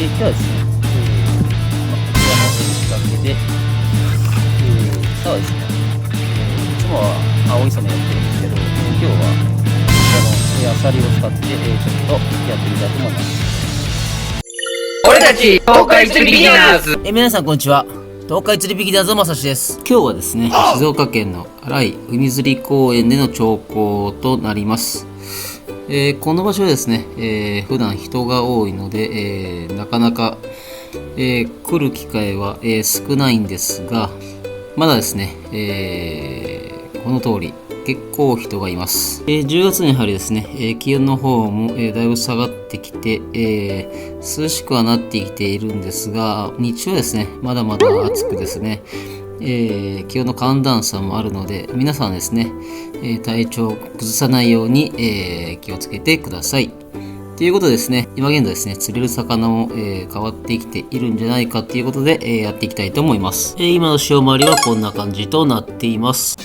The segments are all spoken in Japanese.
今日はですね、こちらの仕掛けで、そうですね、いつもは青い染めやってるんですけど、今日はこちらのアサリを使って、ちょっとやってみたいと思います。俺たち東海釣りビギナーズ。皆さんこんにちは。東海釣りビギナーズのまさしです。今日はですね、静岡県の新井海釣り公園での釣行となります。この場所はですね、普段人が多いので、なかなか、来る機会は、少ないんですが、まだですね、この通り結構人がいます。10月に入りですね、気温の方も、だいぶ下がってきて、涼しくはなってきているんですが、日中はですね、まだまだ暑くですね、気温の寒暖差もあるので、皆さんですね、体調を崩さないように、気をつけてください。ということでですね、今現在ですね、釣れる魚も、変わってきているんじゃないかということで、やっていきたいと思います。今の潮回りはこんな感じとなっています。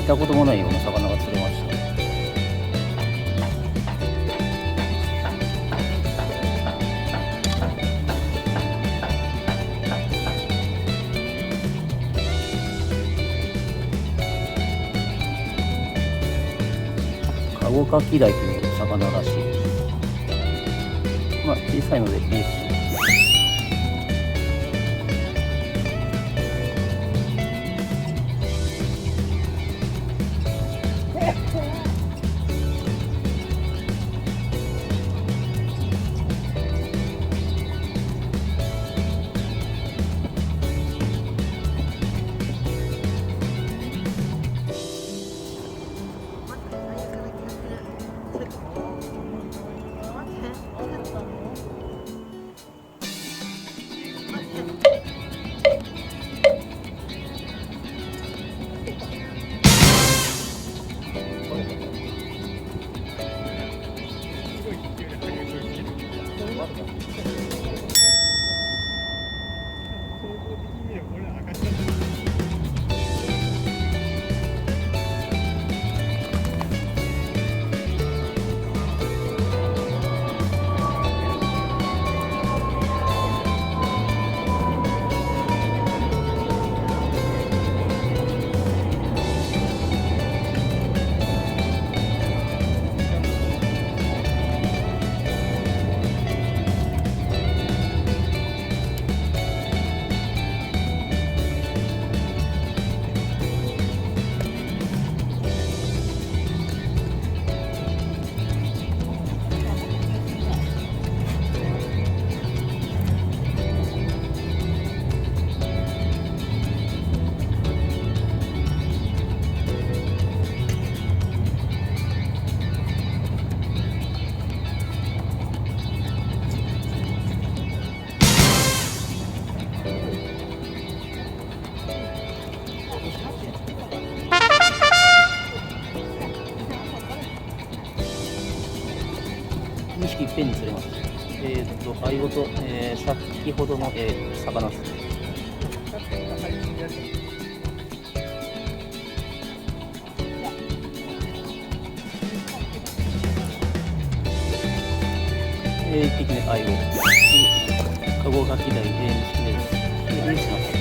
たこともないような魚が釣れました。カゴカキダイという魚らしいです。まあ小さいのでいいし。2匹いっぺんに釣れます。相ごと、先ほどの、魚ですね。1匹目相ご。カゴカキダイで2匹目です。で、リーチしました。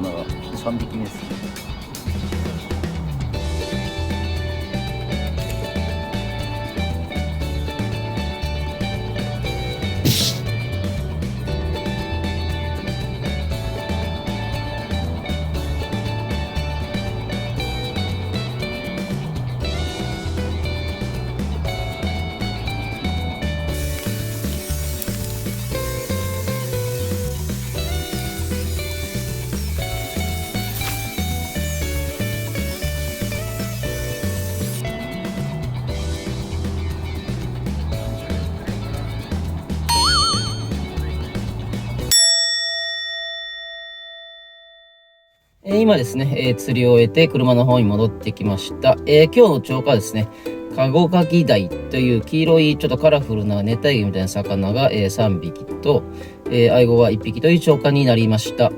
魚が3匹目ですね。今ですね、釣りを終えて車の方に戻ってきました。今日の釣果はですね、カゴカキダイという黄色いちょっとカラフルな熱帯魚みたいな魚が、3匹と、アイゴは1匹という釣果になりました。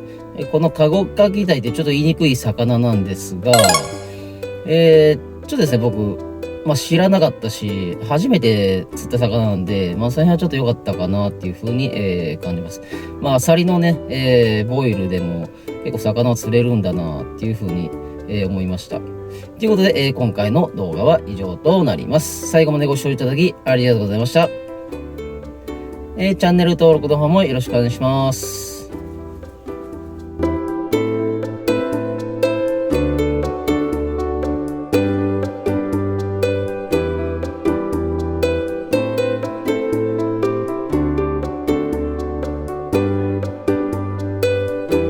このカゴカキダイってちょっと言いにくい魚なんですが、ちょっとですね、僕、知らなかったし、初めて釣った魚なんで、その辺はちょっと良かったかなっていう風に、感じます。アサリのね、ボイルでも結構魚を釣れるんだなっていう風に、思いました。ということで、今回の動画は以上となります。最後までご視聴いただきありがとうございました。チャンネル登録の方もよろしくお願いします。